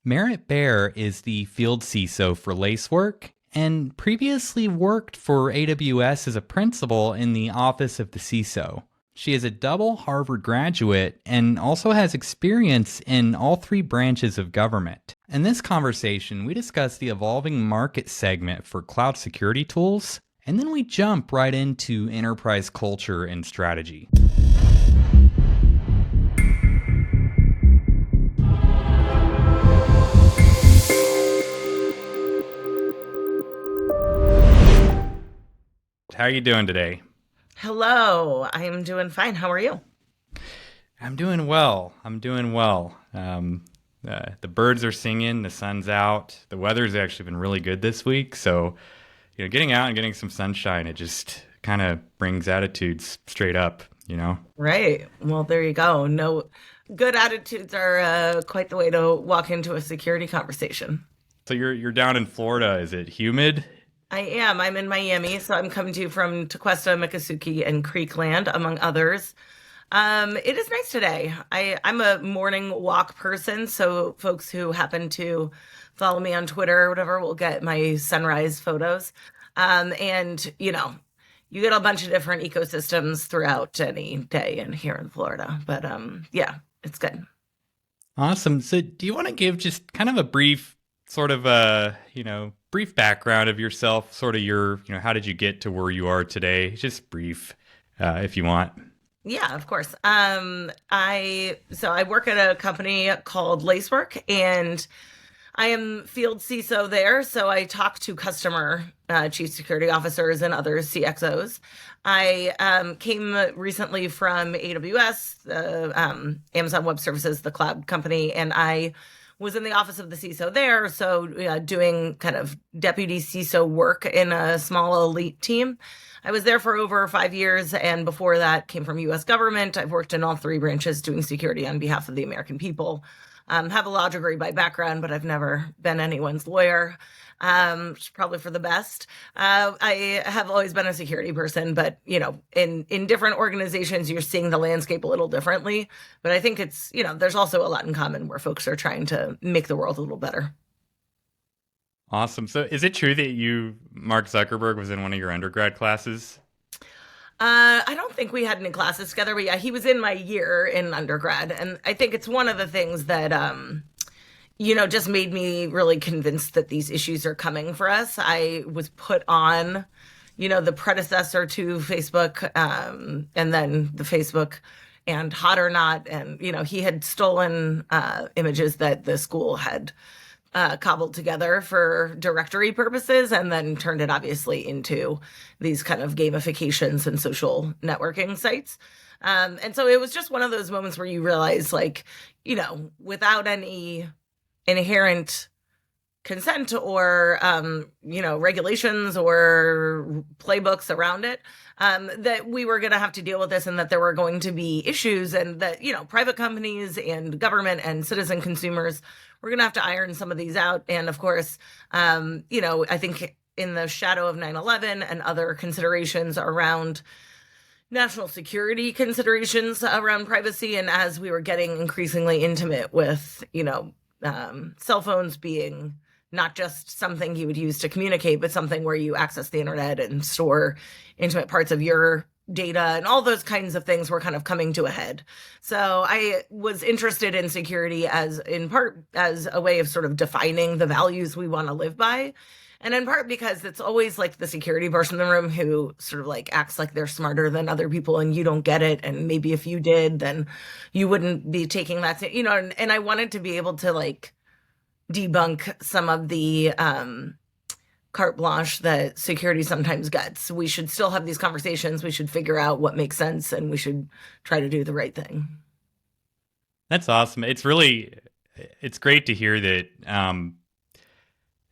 Merritt Baer is the Field CISO for Lacework and previously worked for AWS as a principal in the office of the CISO. She is a double Harvard graduate and also has experience in all three branches of government. In this conversation, we discuss the evolving market segment for cloud security tools, and then we jump right into enterprise culture and strategy. How are you doing today? Hello, I'm doing fine. How are you? I'm doing well. The birds are singing, the sun's out. The weather's actually been really good this week. So, getting out and getting some sunshine, it just kind of brings attitudes straight up, Right. Well, there you go. No, good attitudes are quite the way to walk into a security conversation. So you're down in Florida. Is it humid? I am. I'm in Miami, so I'm coming to you from Tequesta, Miccosukee, and Creekland, among others. It is nice today. I'm a morning walk person, so folks who happen to follow me on Twitter or whatever will get my sunrise photos. And you get a bunch of different ecosystems throughout any day in here in Florida. But yeah, it's good. Awesome. So do you want to give just kind of a brief sort of brief background of yourself, sort of your, how did you get to where you are today? Just brief, if you want. Yeah, of course. I work at a company called Lacework, and I am Field CISO there. So I talk to customer chief security officers and other CXOs. I came recently from AWS, Amazon Web Services, the cloud company, and I was in the office of the CISO there. So doing kind of deputy CISO work in a small elite team. I was there for over 5 years, and before that came from U.S. government. I've worked in all three branches doing security on behalf of the American people. Have a law degree by background, but I've never been anyone's lawyer, which is probably for the best. I have always been a security person, but in different organizations, you're seeing the landscape a little differently. But I think it's there's also a lot in common where folks are trying to make the world a little better. Awesome. So is it true that Mark Zuckerberg was in one of your undergrad classes? I don't think we had any classes together, but yeah, he was in my year in undergrad. And I think it's one of the things that, just made me really convinced that these issues are coming for us. I was put on, the predecessor to Facebook, and then the Facebook and Hot or Not. And, he had stolen images that the school had cobbled together for directory purposes, and then turned it obviously into these kind of gamifications and social networking sites. And so it was just one of those moments where you realize, without any inherent consent or, regulations or playbooks around it, that we were going to have to deal with this, and that there were going to be issues, and that, private companies and government and citizen consumers, we're going to have to iron some of these out. And of course, I think in the shadow of 9/11 and other considerations around national security considerations around privacy, and as we were getting increasingly intimate with, cell phones being not just something you would use to communicate, but something where you access the internet and store intimate parts of your data, and all those kinds of things were kind of coming to a head. So I was interested in security in part as a way of sort of defining the values we want to live by. And in part because it's always like the security person in the room who sort of like acts like they're smarter than other people, and you don't get it. And maybe if you did, then you wouldn't be taking that, and I wanted to be able to like debunk some of the carte blanche that security sometimes gets. We should still have these conversations. We should figure out what makes sense, and we should try to do the right thing. That's awesome. It's great to hear that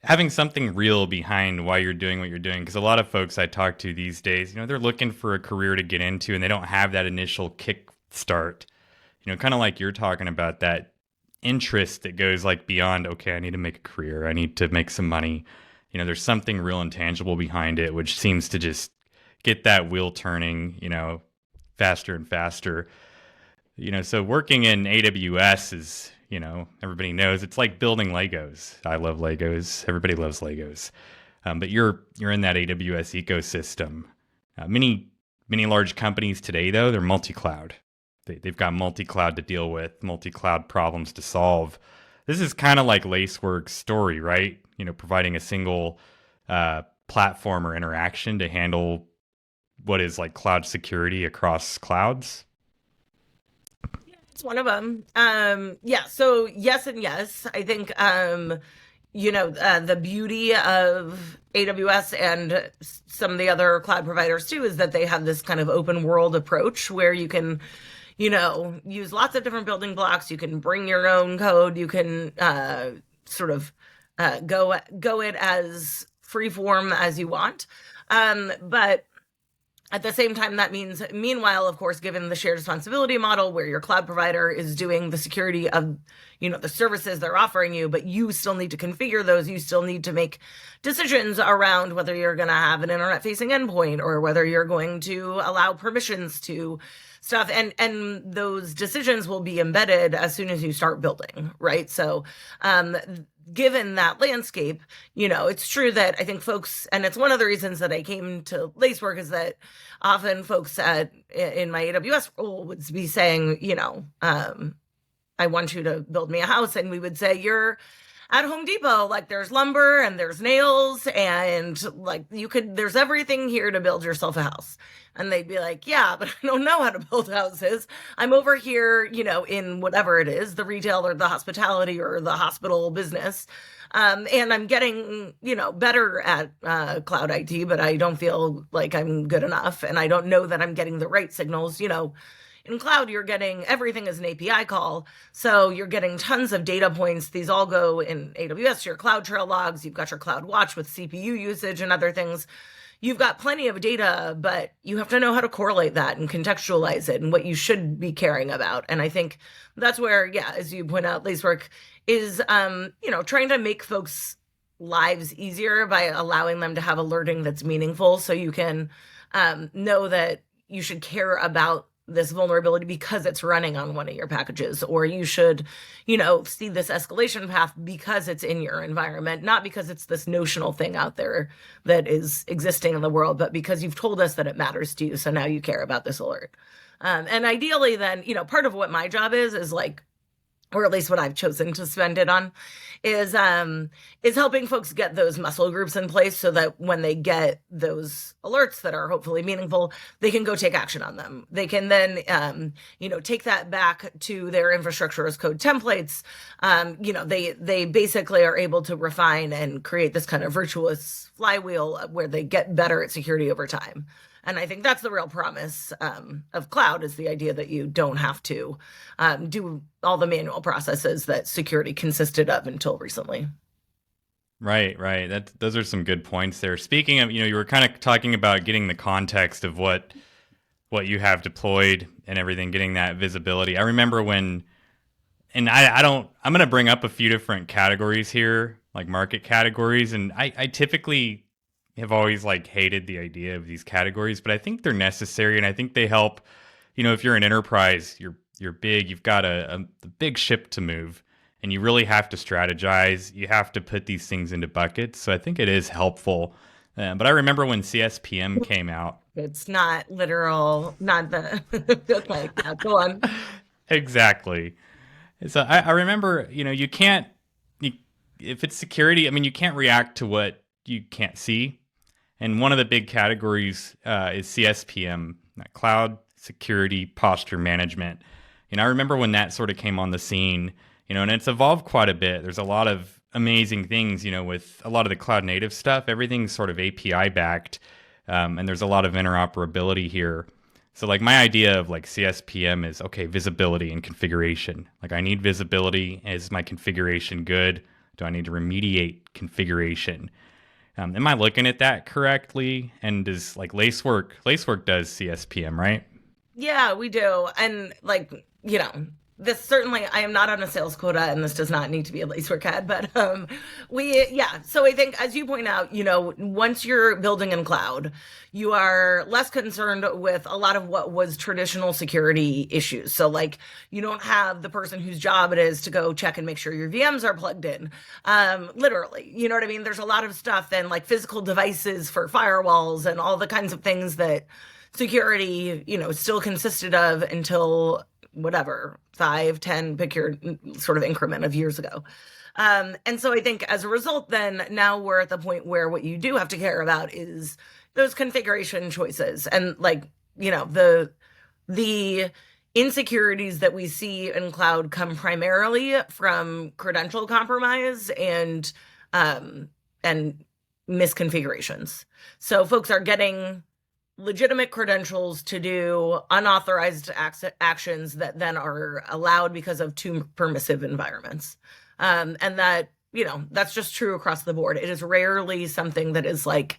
having something real behind why you're doing what you're doing, because a lot of folks I talk to these days, they're looking for a career to get into, and they don't have that initial kick start, kind of like you're talking about, that interest that goes like beyond, okay, I need to make a career, I need to make some money. There's something real and tangible behind it, which seems to just get that wheel turning, faster and faster. So working in AWS is, everybody knows it's like building Legos. I love Legos. Everybody loves Legos. But you're in that AWS ecosystem. Many large companies today, though, they're multi-cloud. They've got multi-cloud to deal with, multi-cloud problems to solve. This is kind of like Lacework's story, right? Providing a single platform or interaction to handle what is like cloud security across clouds. It's one of them. Yeah. So yes and yes. I think the beauty of AWS and some of the other cloud providers too is that they have this kind of open world approach where you can, use lots of different building blocks. You can bring your own code. You can sort of go it as free form as you want. But at the same time, that means, meanwhile, of course, given the shared responsibility model where your cloud provider is doing the security of, the services they're offering you, but you still need to configure those. You still need to make decisions around whether you're going to have an internet-facing endpoint or whether you're going to allow permissions to stuff. And those decisions will be embedded as soon as you start building, right? So, given that landscape, it's true that I think folks, and it's one of the reasons that I came to Lacework is that often folks in my AWS role would be saying, I want you to build me a house. And we would say, you're at Home Depot, like there's lumber and there's nails and like there's everything here to build yourself a house. And they'd be like, yeah, but I don't know how to build houses. I'm over here, in whatever it is, the retail or the hospitality or the hospital business. And I'm getting, better at cloud IT, but I don't feel like I'm good enough. And I don't know that I'm getting the right signals, In cloud, you're getting everything as an API call. So you're getting tons of data points. These all go in AWS, your CloudTrail logs. You've got your Cloud Watch with CPU usage and other things. You've got plenty of data, but you have to know how to correlate that and contextualize it and what you should be caring about. And I think that's where, as you point out, Lacework is, trying to make folks' lives easier by allowing them to have alerting that's meaningful. So you can know that you should care about this vulnerability because it's running on one of your packages, or you should, see this escalation path because it's in your environment, not because it's this notional thing out there that is existing in the world, but because you've told us that it matters to you. So now you care about this alert. And ideally then, part of what my job is like, or at least what I've chosen to spend it on is helping folks get those muscle groups in place so that when they get those alerts that are hopefully meaningful, they can go take action on them. They can then, take that back to their infrastructure as code templates. They basically are able to refine and create this kind of virtuous flywheel where they get better at security over time. And I think that's the real promise of cloud is the idea that you don't have to do all the manual processes that security consisted of until recently. Right. Those are some good points there. Speaking of, you were kind of talking about getting the context of what you have deployed and everything, getting that visibility. I remember I'm going to bring up a few different categories here, like market categories. And I typically have always hated the idea of these categories, but I think they're necessary and I think they help. If you're an enterprise, you're big, you've got a big ship to move and you really have to strategize. You have to put these things into buckets. So I think it is helpful. But I remember when CSPM came out. It's not literal, not the, okay, yeah, go on. Exactly. So I remember, if it's security, you can't react to what you can't see. And one of the big categories is CSPM, Cloud Security Posture Management. I remember when that sort of came on the scene, and it's evolved quite a bit. There's a lot of amazing things, with a lot of the cloud native stuff. Everything's sort of API backed, and there's a lot of interoperability here. So my idea of CSPM is, okay, visibility and configuration. I need visibility. Is my configuration good? Do I need to remediate configuration? Am I looking at that correctly? And does Lacework does CSPM, right? Yeah, we do. And this certainly, I am not on a sales quota, and this does not need to be a Lacework ad, but yeah. So I think, as you point out, once you're building in cloud, you are less concerned with a lot of what was traditional security issues. So, like, you don't have the person whose job it is to go check and make sure your VMs are plugged in. Literally, you know what I mean? There's a lot of stuff, and like physical devices for firewalls and all the kinds of things that security, still consisted of until whatever, 5, 10, pick your sort of increment of years ago. And so I think as a result, then now we're at the point where what you do have to care about is those configuration choices. And like, the insecurities that we see in cloud come primarily from credential compromise and misconfigurations. So folks are getting legitimate credentials to do unauthorized actions that then are allowed because of too permissive environments. And that, that's just true across the board. It is rarely something that is like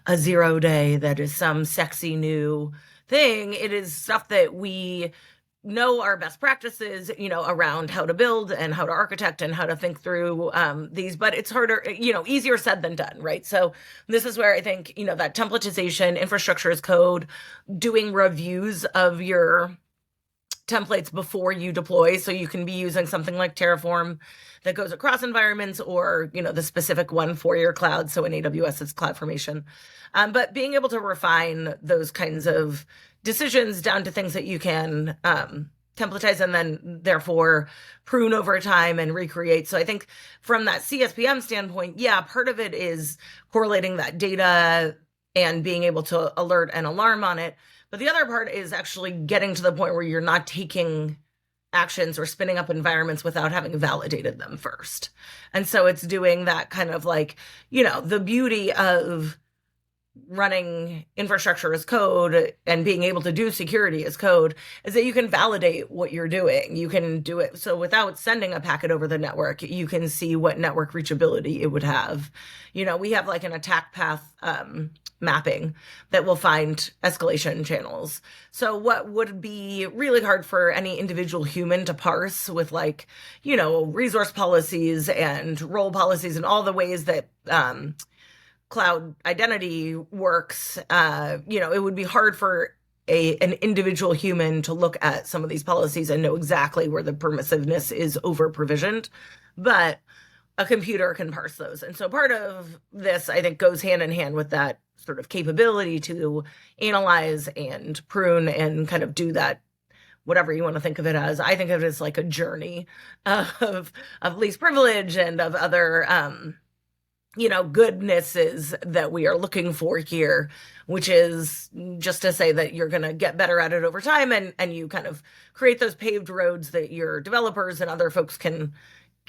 a 0-day, that is some sexy new thing. It is stuff that we know our best practices, around how to build and how to architect and how to think through these, but it's harder, easier said than done, right? So this is where I think, that templatization, infrastructure as code, doing reviews of your templates before you deploy, so you can be using something like Terraform that goes across environments, or the specific one for your cloud. So in AWS, it's CloudFormation. But being able to refine those kinds of decisions down to things that you can templatize and then therefore prune over time and recreate. So I think from that CSPM standpoint, yeah, part of it is correlating that data and being able to alert and alarm on it. But the other part is actually getting to the point where you're not taking actions or spinning up environments without having validated them first. And so it's doing that kind of like, the beauty of running infrastructure as code and being able to do security as code is that you can validate what you're doing. You can do it. So without sending a packet over the network, you can see what network reachability it would have. We have like an attack path mapping that will find escalation channels. So what would be really hard for any individual human to parse with like, resource policies and role policies and all the ways that cloud identity works, it would be hard for an individual human to look at some of these policies and know exactly where the permissiveness is over provisioned, but a computer can parse those. And so part of this, I think, goes hand in hand with that sort of capability to analyze and prune and kind of do that, whatever you want to think of it as. I think of it as like a journey of least privilege and of other goodnesses that we are looking for here, which is just to say that you're going to get better at it over time, and you kind of create those paved roads that your developers and other folks can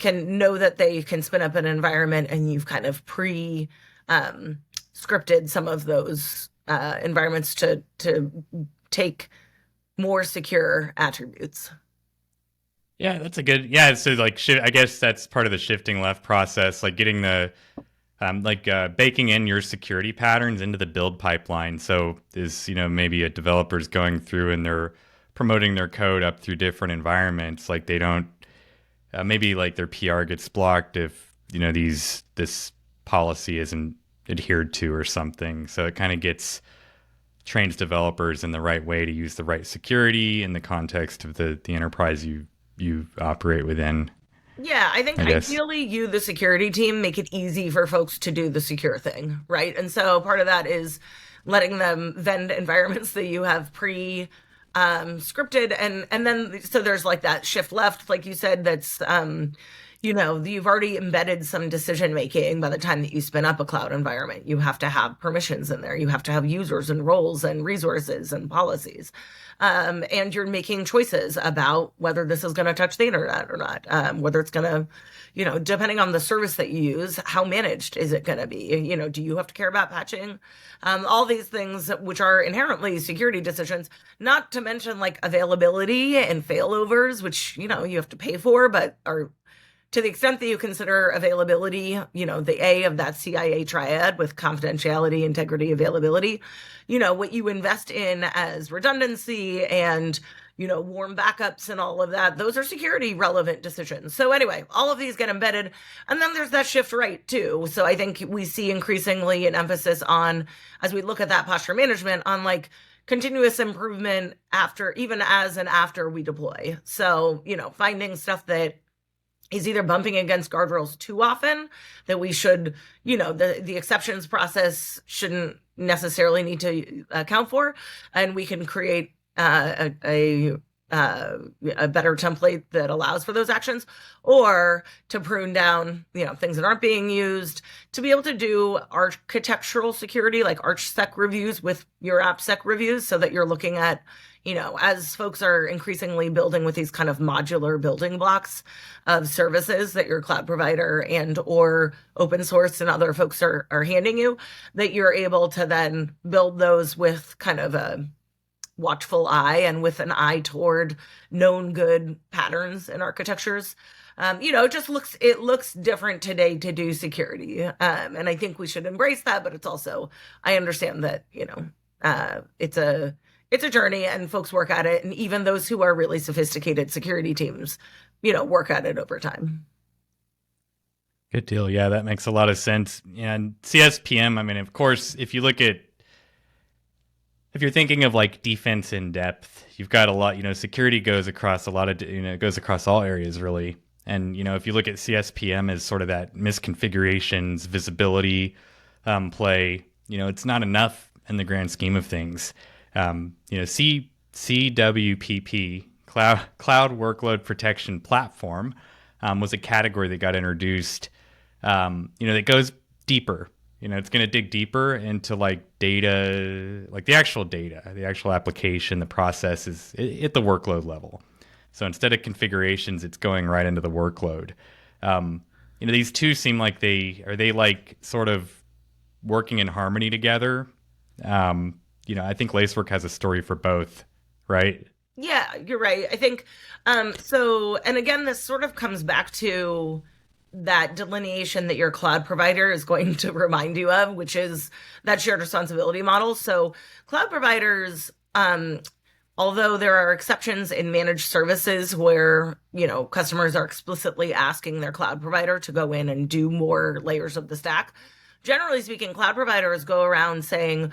know that they can spin up an environment, and you've kind of scripted some of those environments to take more secure attributes. Yeah, that's a good. Yeah, so like, I guess that's part of the shifting left process, like getting the, baking in your security patterns into the build pipeline. So is maybe a developer's going through and they're promoting their code up through different environments, like they don't, maybe like their PR gets blocked if this policy isn't adhered to or something. So it kind of trains developers in the right way to use the right security in the context of the enterprise you operate within. Yeah, I think ideally you, the security team, make it easy for folks to do the secure thing, right? And so part of that is letting them vend environments that you have scripted, and then so there's like that shift left, like you said, that's you've already embedded some decision making by the time that you spin up a cloud environment. You have to have permissions in there. You have to have users and roles and resources and policies. And you're making choices about whether this is going to touch the internet or not, whether it's going to, depending on the service that you use, how managed is it going to be? Do you have to care about patching? All these things which are inherently security decisions, not to mention like availability and failovers, which, you have to pay for, but are, to the extent that you consider availability, the A of that CIA triad with confidentiality, integrity, availability, what you invest in as redundancy and, warm backups and all of that. Those are security relevant decisions. So anyway, all of these get embedded. And then there's that shift right too. So I think we see increasingly an emphasis on, as we look at that posture management, on like continuous improvement after, even as and after we deploy. So, finding stuff that is either bumping against guardrails too often, that we should, the exceptions process shouldn't necessarily need to account for, and we can create a better template that allows for those actions, or to prune down, things that aren't being used, to be able to do architectural security, like ArchSec reviews with your AppSec reviews, so that you're looking at, as folks are increasingly building with these kind of modular building blocks of services that your cloud provider and or open source and other folks are handing you, that you're able to then build those with kind of a watchful eye and with an eye toward known good patterns in architectures. It looks different today to do security. And I think we should embrace that, but it's also, I understand that, it's a journey and folks work at it. And even those who are really sophisticated security teams, work at it over time. Good deal. Yeah, that makes a lot of sense. And CSPM, I mean, of course, if you're thinking of like defense in depth, you've got a lot, security goes across a lot of, it goes across all areas really. And, if you look at CSPM as sort of that misconfigurations, visibility play, it's not enough in the grand scheme of things. CWPP, Cloud Workload Protection Platform, was a category that got introduced, that goes deeper. It's going to dig deeper into like data, like the actual data, the actual application, the process is at the workload level. So instead of configurations, it's going right into the workload. These two seem like they like sort of working in harmony together. I think Lacework has a story for both, right? Yeah, you're right. I think, and again, this sort of comes back to that delineation that your cloud provider is going to remind you of, which is that shared responsibility model. So cloud providers, although there are exceptions in managed services where, customers are explicitly asking their cloud provider to go in and do more layers of the stack, generally speaking, cloud providers go around saying,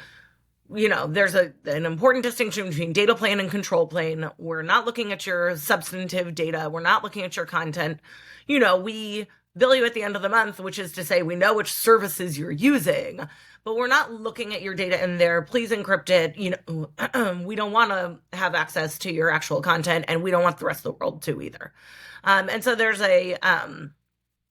there's an important distinction between data plane and control plane. We're not looking at your substantive data. We're not looking at your content. We bill you at the end of the month, which is to say we know which services you're using, but we're not looking at your data in there. Please encrypt it. We don't want to have access to your actual content, and we don't want the rest of the world to either. And so there's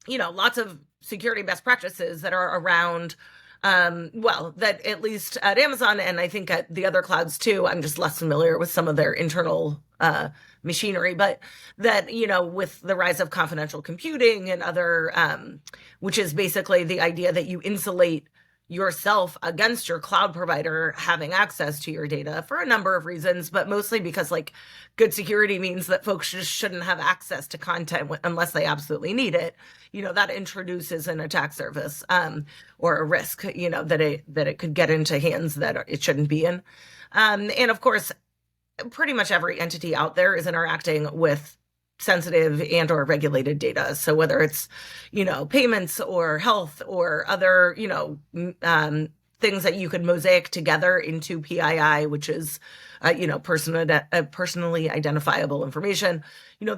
lots of security best practices that are around, that at least at Amazon, and I think at the other clouds too, I'm just less familiar with some of their internal machinery, but that, with the rise of confidential computing and other, which is basically the idea that you insulate yourself against your cloud provider having access to your data for a number of reasons, but mostly because like good security means that folks just shouldn't have access to content unless they absolutely need it. That introduces an attack surface, or a risk, that it could get into hands that it shouldn't be in. And of course, pretty much every entity out there is interacting with sensitive and or regulated data. So whether it's, payments or health or other, things that you could mosaic together into PII, which is, personally identifiable information.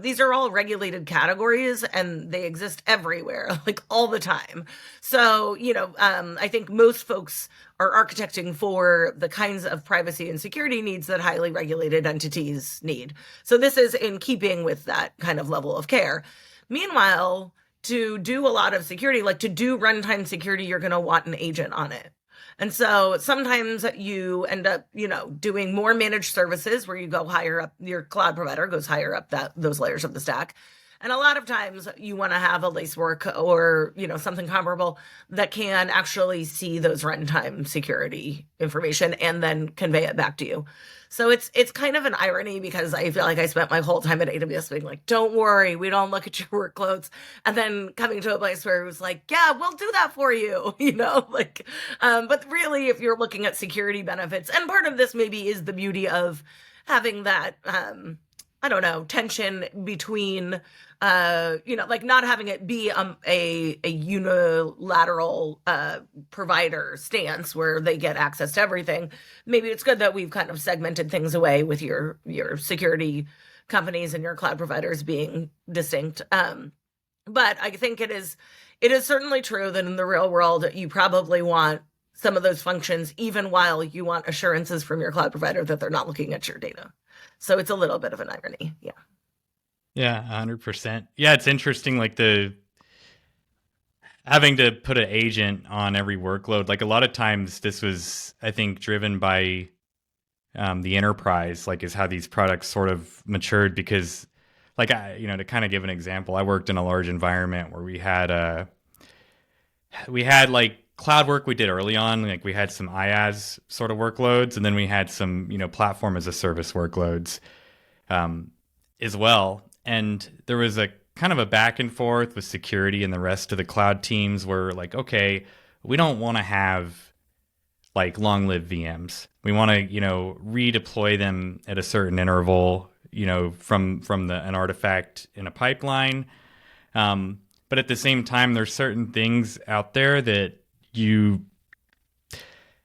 These are all regulated categories and they exist everywhere, like all the time. So, I think most folks are architecting for the kinds of privacy and security needs that highly regulated entities need. So this is in keeping with that kind of level of care. Meanwhile, to do a lot of security, like to do runtime security, you're going to want an agent on it. And so sometimes you end up, doing more managed services where you go higher up, your cloud provider goes higher up those layers of the stack. And a lot of times you want to have a Lacework or, something comparable that can actually see those runtime security information and then convey it back to you. So it's kind of an irony because I feel like I spent my whole time at AWS being like, don't worry, we don't look at your workloads. And then coming to a place where it was like, yeah, we'll do that for you, but really if you're looking at security benefits, and part of this maybe is the beauty of having that, I don't know, tension between, like not having it be a unilateral provider stance where they get access to everything. Maybe it's good that we've kind of segmented things away with your security companies and your cloud providers being distinct. But I think it is certainly true that in the real world you probably want some of those functions, even while you want assurances from your cloud provider that they're not looking at your data. So it's a little bit of an irony. Yeah. Yeah, 100%. Yeah, it's interesting, like the having to put an agent on every workload. Like a lot of times, this was, I think, driven by the enterprise. Like, is how these products sort of matured. Because, like, to kind of give an example, I worked in a large environment where we had like cloud work we did early on. Like, we had some IaaS sort of workloads, and then we had some platform as a service workloads as well. And there was a kind of a back and forth with security and the rest of the cloud teams where, like, okay, we don't want to have like long lived VMs. We want to, redeploy them at a certain interval, from an artifact in a pipeline. But at the same time, there's certain things out there that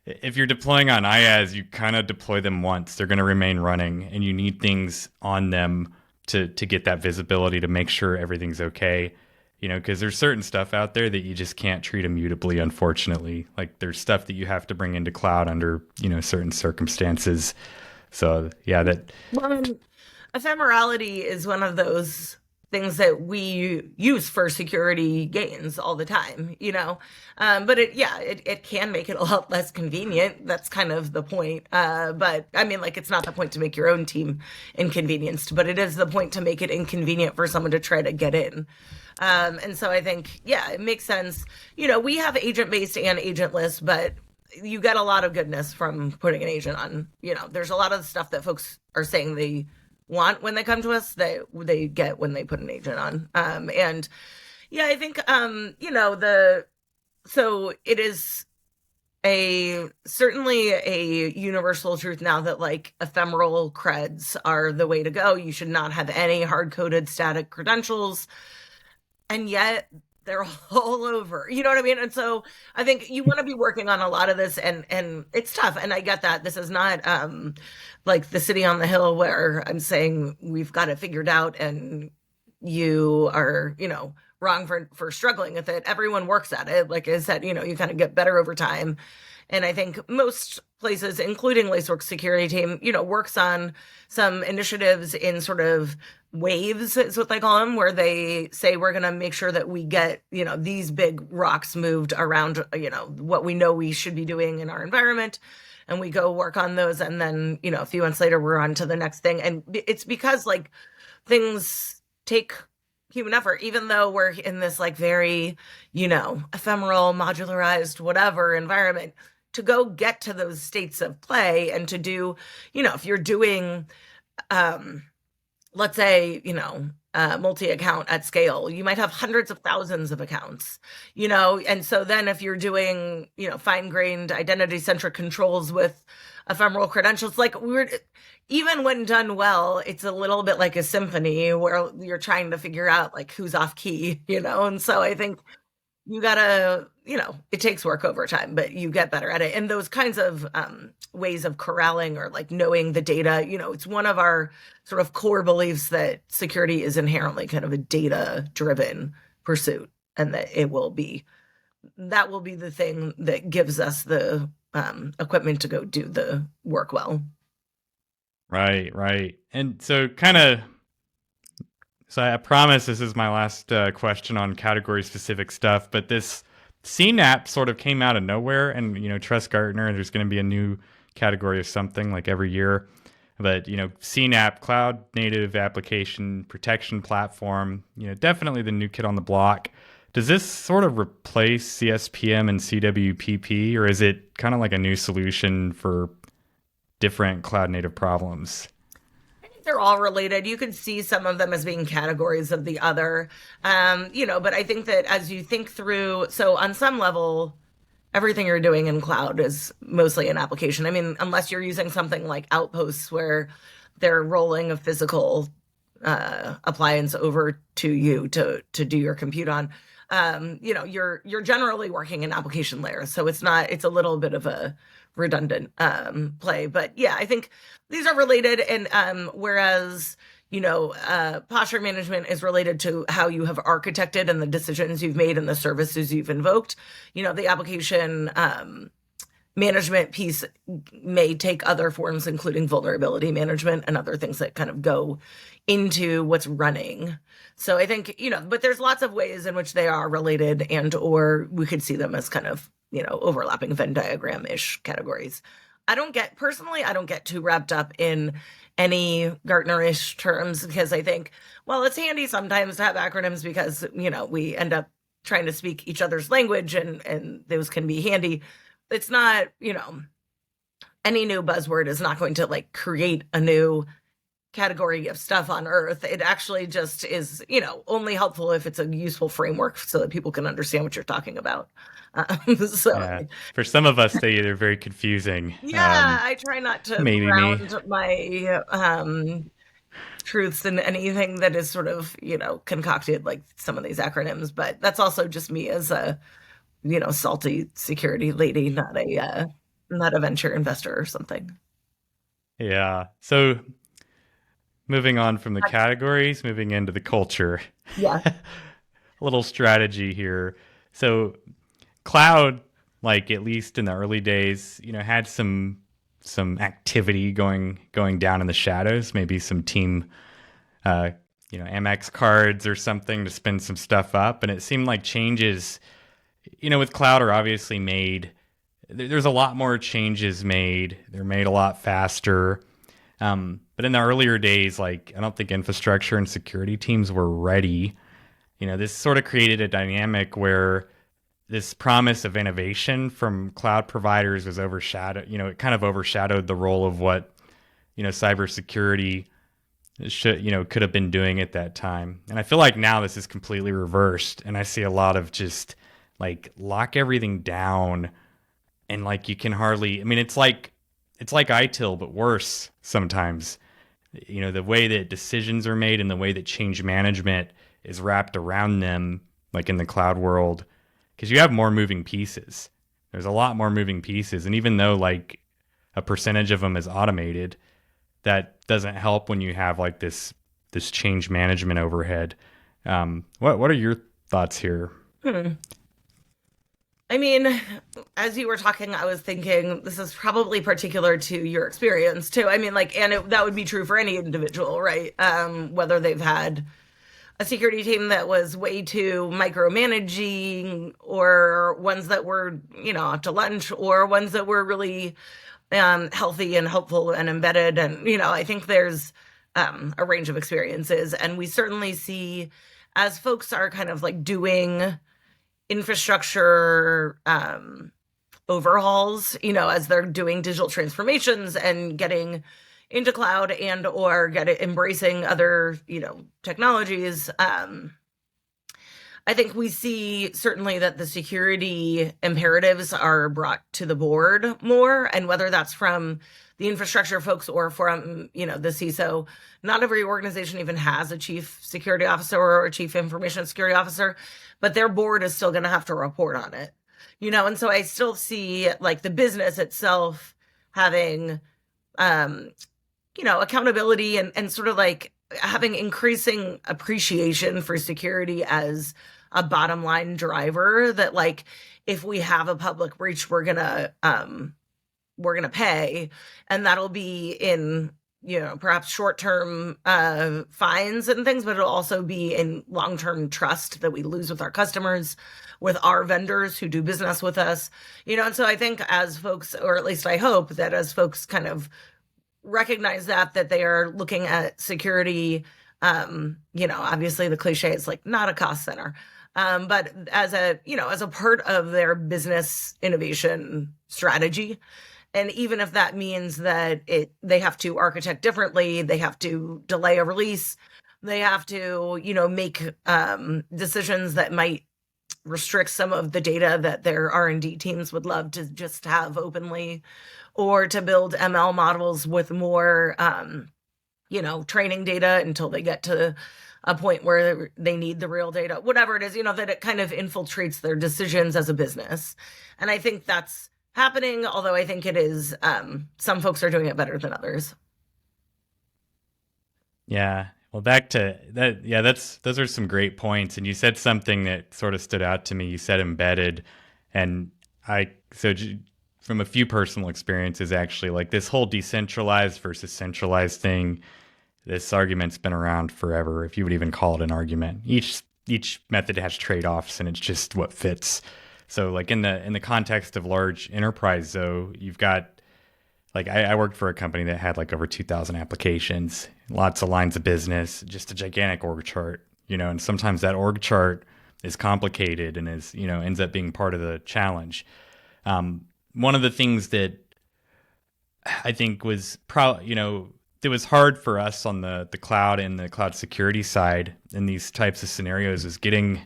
if you're deploying on IaaS, you kind of deploy them once. They're going to remain running, and you need things on them to get that visibility to make sure everything's okay. Because there's certain stuff out there that you just can't treat immutably, unfortunately. Like, there's stuff that you have to bring into cloud under, certain circumstances. So, yeah, that. Well, ephemerality is one of those things that we use for security gains all the time. But it can make it a lot less convenient. That's kind of the point. But I mean, like, it's not the point to make your own team inconvenienced, but it is the point to make it inconvenient for someone to try to get in. And so I think, yeah, it makes sense. We have agent-based and agentless, but you get a lot of goodness from putting an agent on. There's a lot of stuff that folks are saying they want when they come to us that they get when they put an agent on. And yeah, I think, so it is certainly a universal truth now that, like, ephemeral creds are the way to go. You should not have any hard-coded static credentials. And yet they're all over. You know what I mean? And so I think you want to be working on a lot of this, and it's tough. And I get that. This is not like the city on the hill where I'm saying we've got it figured out and you are, wrong for struggling with it. Everyone works at it. Like I said, you kind of get better over time. And I think most places, including Lacework security team, works on some initiatives in sort of waves, is what they call them, where they say we're going to make sure that we get, these big rocks moved around, what we know we should be doing in our environment. And we go work on those. And then, a few months later, we're on to the next thing. And it's because, like, things take human effort, even though we're in this, like, very, ephemeral, modularized, whatever environment, to go get to those states of play and to do, if you're doing, let's say, multi-account at scale, you might have hundreds of thousands of accounts, and so then if you're doing, fine-grained identity-centric controls with ephemeral credentials, like, even when done well, it's a little bit like a symphony where you're trying to figure out, like, who's off key, and so I think you gotta, it takes work over time, but you get better at it. And those kinds of ways of corralling or, like, knowing the data, it's one of our sort of core beliefs that security is inherently kind of a data-driven pursuit, and that that will be the thing that gives us the equipment to go do the work well. Right, right. And so I promise this is my last question on category specific stuff, but this CNAP sort of came out of nowhere, and, trust Gartner, there's going to be a new category of something like every year. But, CNAP, Cloud Native Application Protection Platform, definitely the new kid on the block. Does this sort of replace CSPM and CWPP, or is it kind of like a new solution for different cloud native problems? They're all related. You could see some of them as being categories of the other, but I think that as you think through, so on some level, everything you're doing in cloud is mostly an application. I mean, unless you're using something like Outposts where they're rolling a physical appliance over to you to do your compute on, you're generally working in application layers, so it's a little bit of a redundant play. But yeah, I think these are related, and whereas posture management is related to how you have architected and the decisions you've made and the services you've invoked. The application management piece may take other forms, including vulnerability management and other things that kind of go into what's running. So I think, but there's lots of ways in which they are related, and or we could see them as kind of, overlapping Venn diagram-ish categories. I don't get too wrapped up in any Gartner-ish terms, because I think, well, it's handy sometimes to have acronyms because, we end up trying to speak each other's language, and those can be handy. It's not, any new buzzword is not going to like create a new category of stuff on Earth. It actually just is, only helpful if it's a useful framework so that people can understand what you're talking about. Yeah. For some of us, they're very confusing. Yeah, I try not to maybe me. ground my truths in anything that is sort of, concocted like some of these acronyms, but that's also just me as a, salty security lady, not a venture investor or something. Yeah. So moving on from the categories, moving into the culture. Yeah. A little strategy here. So cloud, like at least in the early days, had some activity going down in the shadows, maybe some team Amex cards or something to spin some stuff up. And it seemed like changes, with cloud are obviously made. There's a lot more changes made. They're made a lot faster. But in the earlier days, like I don't think infrastructure and security teams were ready. This sort of created a dynamic where this promise of innovation from cloud providers was overshadowed. It kind of overshadowed the role of what, cybersecurity could have been doing at that time. And I feel like now this is completely reversed. And I see a lot of just like lock everything down, and like you can hardly, it's like ITIL, but worse sometimes. The way that decisions are made and the way that change management is wrapped around them, like in the cloud world, because you have more moving pieces. There's a lot more moving pieces. And even though like a percentage of them is automated, that doesn't help when you have like this change management overhead. What are your thoughts here? As you were talking, I was thinking this is probably particular to your experience too. That would be true for any individual, right? Whether they've had a security team that was way too micromanaging, or ones that were, up to lunch, or ones that were really healthy and helpful and embedded. And, I think there's a range of experiences. And we certainly see, as folks are kind of like doing infrastructure overhauls, as they're doing digital transformations and getting into cloud and or embracing other, technologies. I think we see certainly that the security imperatives are brought to the board more, and whether that's from the infrastructure folks or from, the CISO. Not every organization even has a chief security officer or a chief information security officer, but their board is still going to have to report on it, and so I still see like the business itself having, accountability and sort of like having increasing appreciation for security as a bottom line driver, that like if we have a public breach, we're gonna pay, and that'll be in perhaps short-term fines and things, but it'll also be in long-term trust that we lose with our customers, with our vendors who do business with us, and so I think as folks, or at least I hope that as folks kind of recognize that they are looking at security, obviously the cliche is like not a cost center, but as a part of their business innovation strategy. And even if that means that they have to architect differently, they have to delay a release, they have to, make decisions that might restrict some of the data that their R&D teams would love to just have openly, or to build ML models with more training data until they get to a point where they need the real data, whatever it is, that it kind of infiltrates their decisions as a business. And I think that's happening, although I think it is, some folks are doing it better than others. Yeah. Well, back to that. Yeah, those are some great points. And you said something that sort of stood out to me. You said embedded, and I so from a few personal experiences, actually, like this whole decentralized versus centralized thing. This argument's been around forever, if you would even call it an argument. Each method has trade-offs, and it's just what fits. So, like in the context of large enterprise, though, you've got like I worked for a company that had like over 2,000 applications, lots of lines of business, just a gigantic org chart, and sometimes that org chart is complicated and is ends up being part of the challenge. One of the things that I think was it was hard for us on the cloud and the cloud security side in these types of scenarios is getting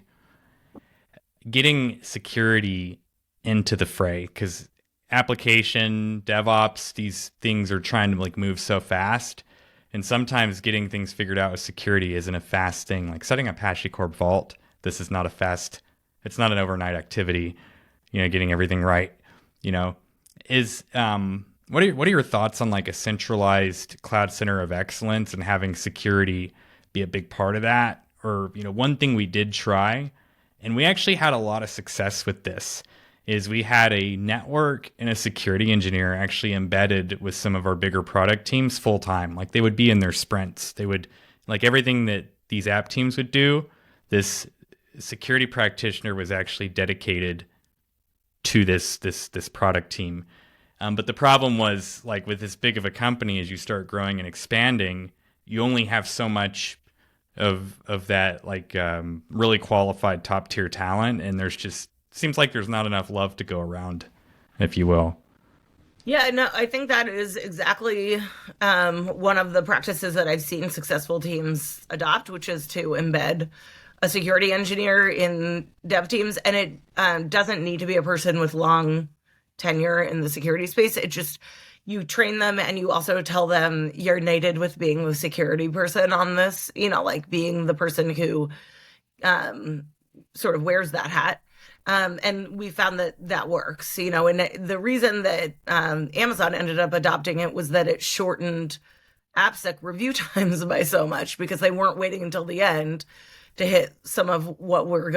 security into the fray, because application DevOps, these things are trying to like move so fast, and sometimes getting things figured out with security isn't a fast thing. Like setting up HashiCorp Vault, this is not a fast. It's not an overnight activity. Getting everything right. Is what are your thoughts on like a centralized cloud center of excellence and having security be a big part of that? Or, one thing we did try, and we actually had a lot of success with this, is we had a network and a security engineer actually embedded with some of our bigger product teams full time. Like they would be in their sprints. They would like everything that these app teams would do. This security practitioner was actually dedicated to this product team. But the problem was, like with this big of a company, as you start growing and expanding, you only have so much of that like really qualified top tier talent, and there's just seems like there's not enough love to go around, if you will. Yeah, no, I think that is exactly one of the practices that I've seen successful teams adopt, which is to embed a security engineer in dev teams. And it doesn't need to be a person with long tenure in the security space. It just, you train them and you also tell them you're united with being the security person on this, like being the person who sort of wears that hat. And we found that that works, and the reason that Amazon ended up adopting it was that it shortened AppSec review times by so much because they weren't waiting until the end to hit some of what were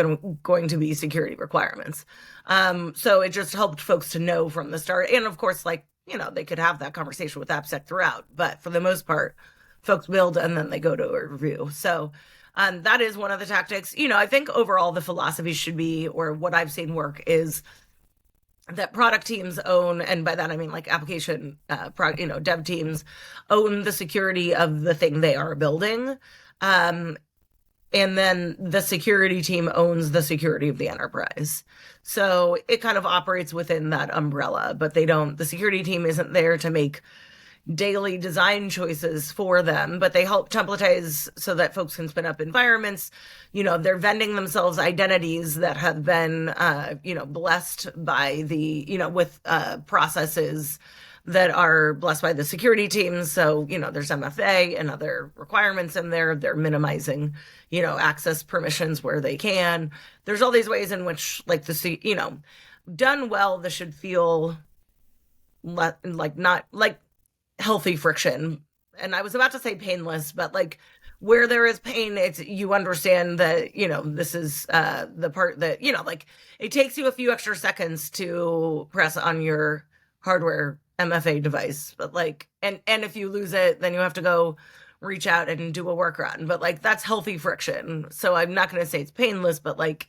going to be security requirements. So it just helped folks to know from the start. And of course, like, they could have that conversation with AppSec throughout, but for the most part, folks build and then they go to a review. So that is one of the tactics. I think overall the philosophy should be, or what I've seen work is that product teams own, and by that I mean like application, dev teams own the security of the thing they are building. And then the security team owns the security of the enterprise. So it kind of operates within that umbrella, but the security team isn't there to make daily design choices for them, but they help templatize so that folks can spin up environments. They're vending themselves identities that have been, blessed by with processes that are blessed by the security teams. So, there's MFA and other requirements in there. They're minimizing, access permissions where they can. There's all these ways in which, like, done well, this should feel like not like healthy friction. And I was about to say painless, but like where there is pain, it's you understand that, this is the part that, like it takes you a few extra seconds to press on your hardware MFA device, but like, and if you lose it, then you have to go reach out and do a workaround, but like that's healthy friction. So I'm not going to say it's painless, but like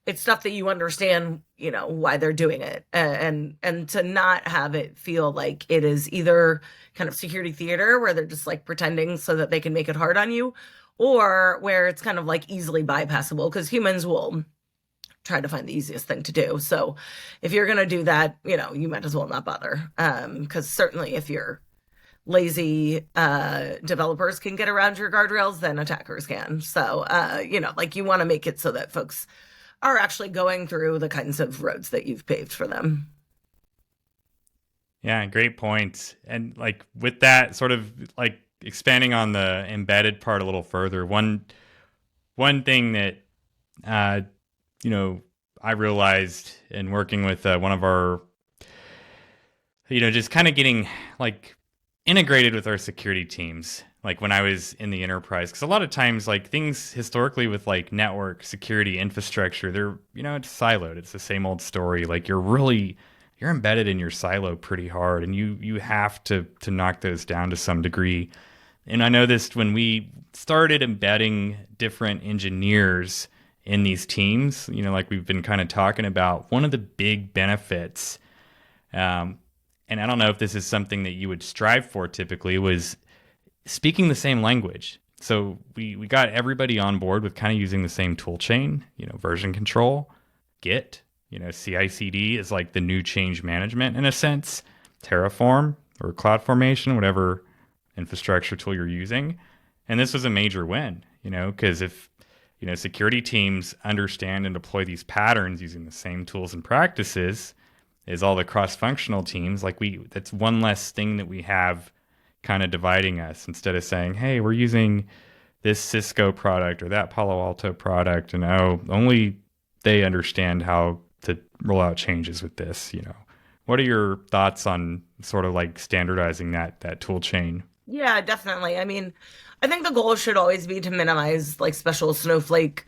it's stuff that you understand, why they're doing it, and to not have it feel like it is either kind of security theater where they're just like pretending so that they can make it hard on you, or where it's kind of like easily bypassable, because humans will try to find the easiest thing to do. So if you're going to do that, you might as well not bother. Because certainly if you're lazy, developers can get around your guardrails, then attackers can. So, like you want to make it so that folks are actually going through the kinds of roads that you've paved for them. Yeah, great points. And like with that sort of like expanding on the embedded part a little further, one thing that uh, you know I realized in working with one of our, just kind of getting like integrated with our security teams. Like when I was in the enterprise, because a lot of times, like things historically with like network security infrastructure, they're it's siloed. It's the same old story. Like you're embedded in your silo pretty hard, and you have to knock those down to some degree. And I noticed when we started embedding different engineers in these teams, like we've been kind of talking about, one of the big benefits, um, and I don't know if this is something that you would strive for typically, was speaking the same language. So we got everybody on board with kind of using the same tool chain, version control, Git, CI/CD is like the new change management in a sense, Terraform or CloudFormation, whatever infrastructure tool you're using. And this was a major win, because if, security teams understand and deploy these patterns using the same tools and practices as all the cross-functional teams, like that's one less thing that we have kind of dividing us, instead of saying, hey, we're using this Cisco product or that Palo Alto product, and only they understand how to roll out changes with this. What are your thoughts on sort of like standardizing that tool chain? Yeah, definitely. I mean, I think the goal should always be to minimize like special snowflake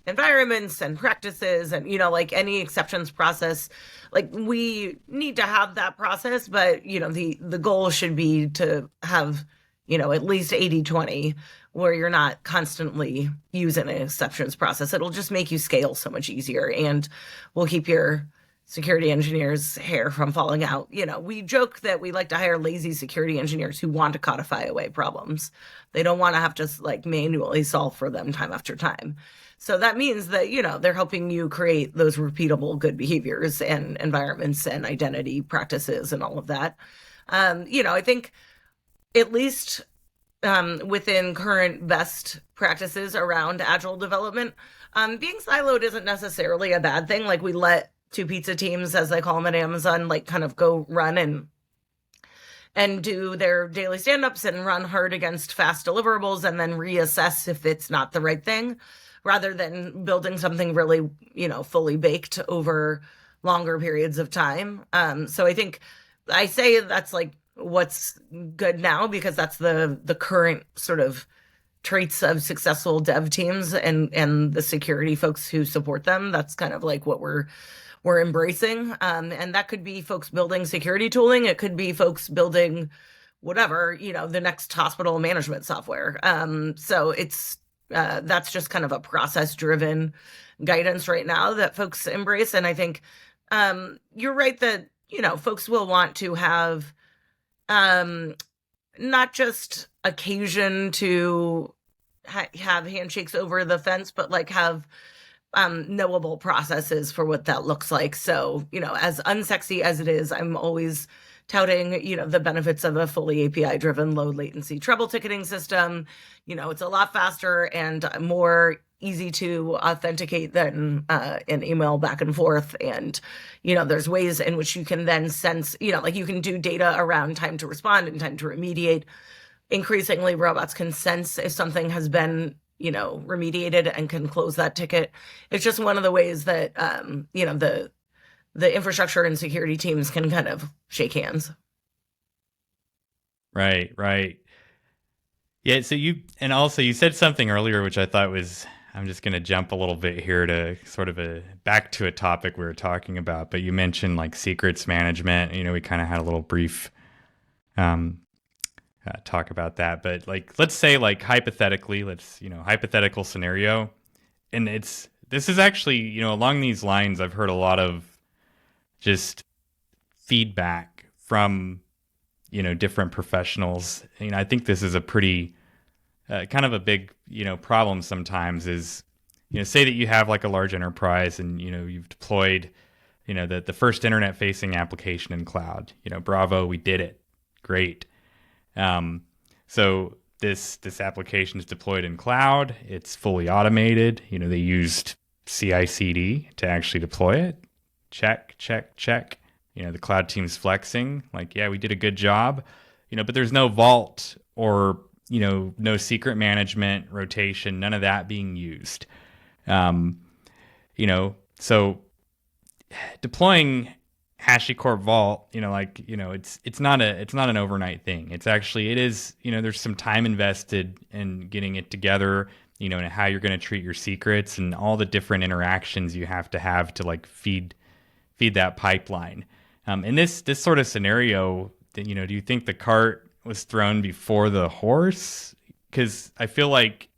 environments and practices and like any exceptions process. Like we need to have that process, but the goal should be to have at least 80/20, where you're not constantly using an exceptions process. It'll just make you scale so much easier, and will keep your security engineers' hair from falling out. We joke that we like to hire lazy security engineers who want to codify away problems. They don't want to have to like manually solve for them time after time. So that means that, they're helping you create those repeatable good behaviors and environments and identity practices and all of that. I think at least within current best practices around agile development, being siloed isn't necessarily a bad thing. Like we let two pizza teams, as they call them at Amazon, like kind of go run and do their daily stand-ups and run hard against fast deliverables and then reassess if it's not the right thing, rather than building something really, fully baked over longer periods of time. So I think I say that's like what's good now, because that's the current sort of traits of successful dev teams and the security folks who support them. That's kind of like what we're embracing. And that could be folks building security tooling. It could be folks building whatever, the next hospital management software. So that's just kind of a process driven guidance right now that folks embrace. And I think you're right that, folks will want to have not just occasion to have handshakes over the fence, but like have knowable processes for what that looks like. So, as unsexy as it is, I'm always touting, the benefits of a fully API driven low latency trouble ticketing system. It's a lot faster and more easy to authenticate than an email back and forth. And, there's ways in which you can then sense, like you can do data around time to respond and time to remediate. Increasingly, robots can sense if something has been remediated and can close that ticket. It's just one of the ways that, the infrastructure and security teams can kind of shake hands. Right, right. Yeah, so you said something earlier, which I thought was, I'm just going to jump a little bit here to sort of back to a topic we were talking about, but you mentioned like secrets management. We kind of had a little brief talk about that, but like, let's say like hypothetically, hypothetical scenario. And this is actually, along these lines, I've heard a lot of just feedback from, different professionals. I think this is a pretty kind of a big, problem sometimes is, say that you have like a large enterprise and, you've deployed, the first internet facing application in cloud, bravo, we did it. Great. So this application is deployed in cloud. It's fully automated. They used CI/CD to actually deploy it. Check, check, check. The cloud team's flexing like, yeah, we did a good job. But there's no vault or no secret management, rotation, none of that being used. Um, so deploying HashiCorp Vault, it's not an overnight thing. It is, there's some time invested in getting it together, and how you're going to treat your secrets and all the different interactions you have to like feed that pipeline. In this sort of scenario, do you think the cart was thrown before the horse? Because I feel like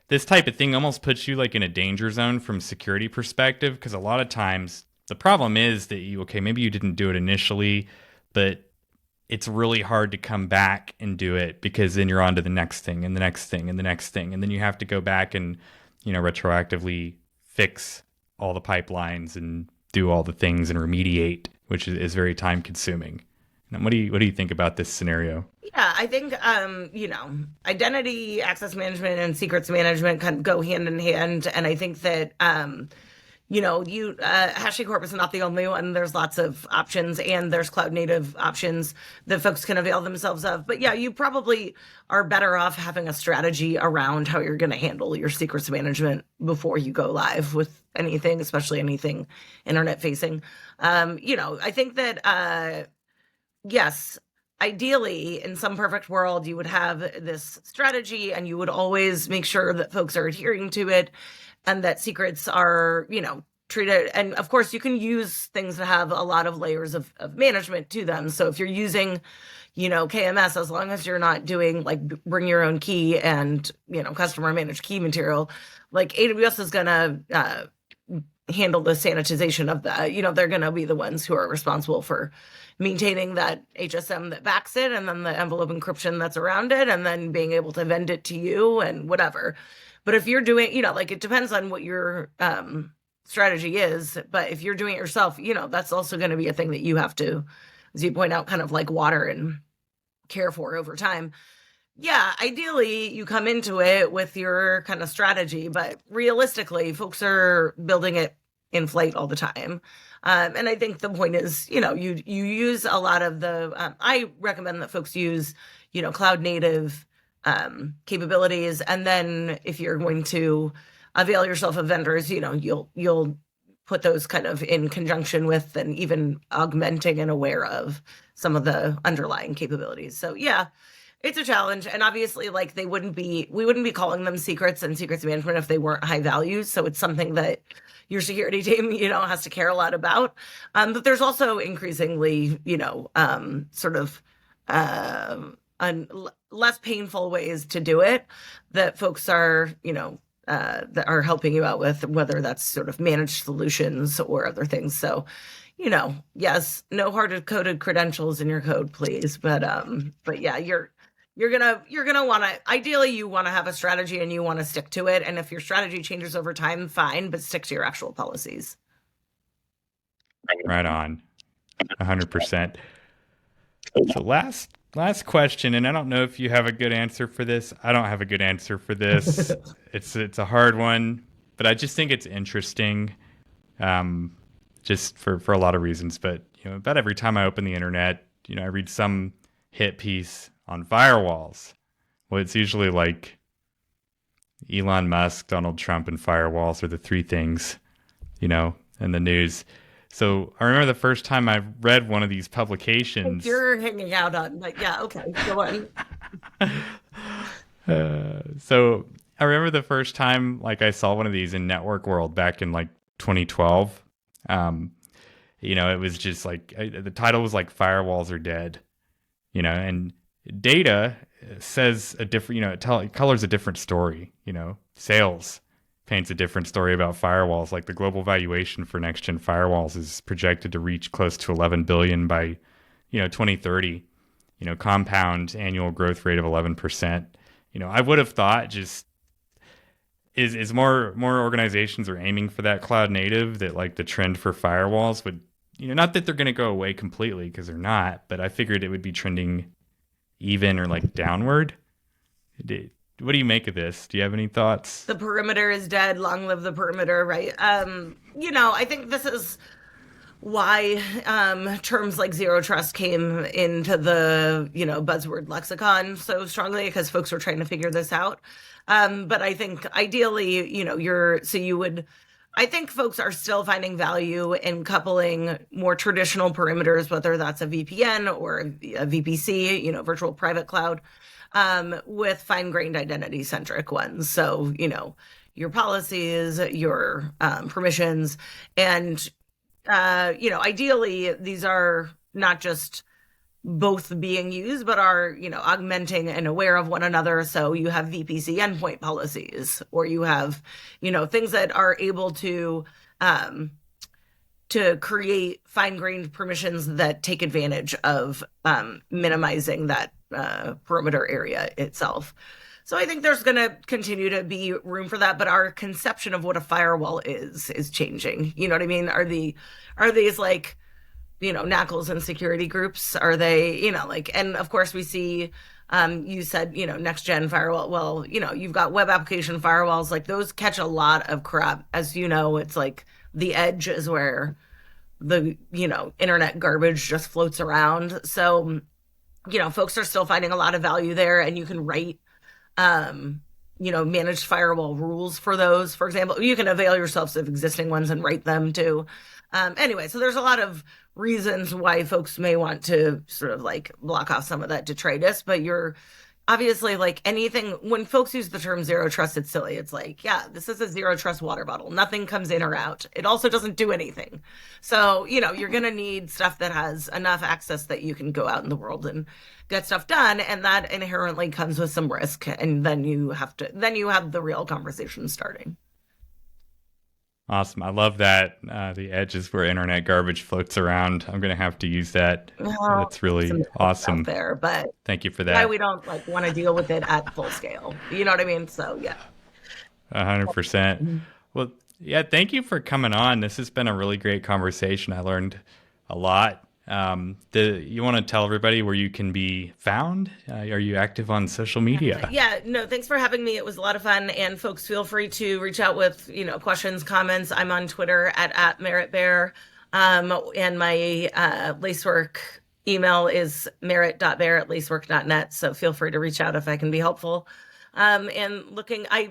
this type of thing almost puts you like in a danger zone from security perspective. Because a lot of times the problem is that maybe you didn't do it initially, but it's really hard to come back and do it because then you're on to the next thing and the next thing and the next thing. And then you have to go back and, retroactively fix all the pipelines and do all the things and remediate, which is very time consuming. What do you think about this scenario? Yeah, I think identity access management and secrets management kind of go hand in hand, and I think that HashiCorp is not the only one. There's lots of options, and there's cloud native options that folks can avail themselves of. But yeah, you probably are better off having a strategy around how you're going to handle your secrets management before you go live with anything, especially anything internet facing. I think that yes, ideally, in some perfect world, you would have this strategy and you would always make sure that folks are adhering to it and that secrets are, treated. And of course, you can use things that have a lot of layers of management to them. So if you're using, KMS, as long as you're not doing like bring your own key and, customer managed key material, like AWS is going to handle the sanitization of that. They're going to be the ones who are responsible for maintaining that HSM that backs it and then the envelope encryption that's around it and then being able to vend it to you and whatever. But if you're doing, it depends on what your strategy is. But if you're doing it yourself, that's also going to be a thing that you have to, as you point out, kind of like water and care for over time. Yeah, ideally you come into it with your kind of strategy, but realistically, folks are building it in flight all the time. And I think the point is, you use a lot of the, I recommend that folks use, cloud native capabilities. And then if you're going to avail yourself of vendors, you'll put those kind of in conjunction with and even augmenting and aware of some of the underlying capabilities. So yeah, it's a challenge. And obviously like we wouldn't be calling them secrets and secrets management if they weren't high value. So it's something that your security team, has to care a lot about. But there's also increasingly, sort of less painful ways to do it that folks are, that are helping you out with, whether that's sort of managed solutions or other things. So, yes, no hard coded credentials in your code, please. But yeah, you're gonna want to, ideally you want to have a strategy and you want to stick to it. And if your strategy changes over time, fine, but stick to your actual policies. Right on. 100%. So last question, and I don't know if you have a good answer for this. I don't have a good answer for this. It's a hard one, but I just think it's interesting, just for a lot of reasons. But about every time I open the internet, I read some hit piece on firewalls. Well, it's usually like Elon Musk, Donald Trump, and firewalls are the three things, in the news. So I remember the first time I read one of these publications. You're hanging out on, like, yeah, okay, go on. So I remember the first time, like, I saw one of these in Network World back in like 2012. It was just like the title was like "Firewalls Are Dead," and data says a different, it colors a different story. Sales paints a different story about firewalls. Like the global valuation for next gen firewalls is projected to reach close to 11 billion by 2030. Compound annual growth rate of 11%. I would have thought just is more organizations are aiming for that cloud native, that like the trend for firewalls would, not that they're going to go away completely, because they're not, but I figured it would be trending even or like downward. What do you make of this? Do you have any thoughts? The perimeter is dead. Long live the perimeter, right? I think this is why terms like zero trust came into the buzzword lexicon so strongly, because folks were trying to figure this out. But I think ideally, I think folks are still finding value in coupling more traditional perimeters, whether that's a VPN or a VPC, virtual private cloud, with fine-grained identity-centric ones. So, your policies, your permissions, and ideally, these are not just both being used, but are, augmenting and aware of one another. So you have VPC endpoint policies, or you have, things that are able to create fine-grained permissions that take advantage of minimizing that perimeter area itself. So I think there's going to continue to be room for that, but our conception of what a firewall is changing. You know what I mean? Are these like, knackles and security groups? Are they, and of course we see, you said, next gen firewall. Well, you've got web application firewalls, like those catch a lot of crap. As you know, it's like the edge is where the, internet garbage just floats around. So, folks are still finding a lot of value there, and you can write managed firewall rules for those. For example, you can avail yourselves of existing ones and write them too. Anyway, so there's a lot of reasons why folks may want to sort of like block off some of that detritus, but you're obviously like anything, when folks use the term zero trust, it's silly. It's like, yeah, this is a zero trust water bottle. Nothing comes in or out. It also doesn't do anything. So, you're going to need stuff that has enough access that you can go out in the world and get stuff done. And that inherently comes with some risk. And then you have the real conversation starting. Awesome. I love that. The edge is where internet garbage floats around. I'm going to have to use that. Well, That's really awesome. There, but thank you for that. Why we don't like want to deal with it at full scale. You know what I mean? So yeah. 100%. Well, yeah, thank you for coming on. This has been a really great conversation. I learned a lot. You want to tell everybody where you can be found? Are you active on social media? Yeah, no, thanks for having me. It was a lot of fun. And folks, feel free to reach out with, questions, comments. I'm on Twitter at Merritt Baer. And my Lacework email is merritt.baer@lacework.net. So feel free to reach out if I can be helpful. I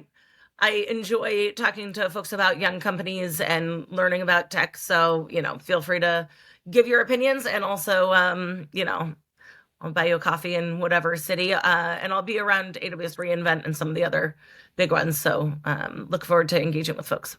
enjoy talking to folks about young companies and learning about tech. So, feel free to give your opinions, and also, I'll buy you a coffee in whatever city, and I'll be around AWS reInvent and some of the other big ones. So look forward to engaging with folks.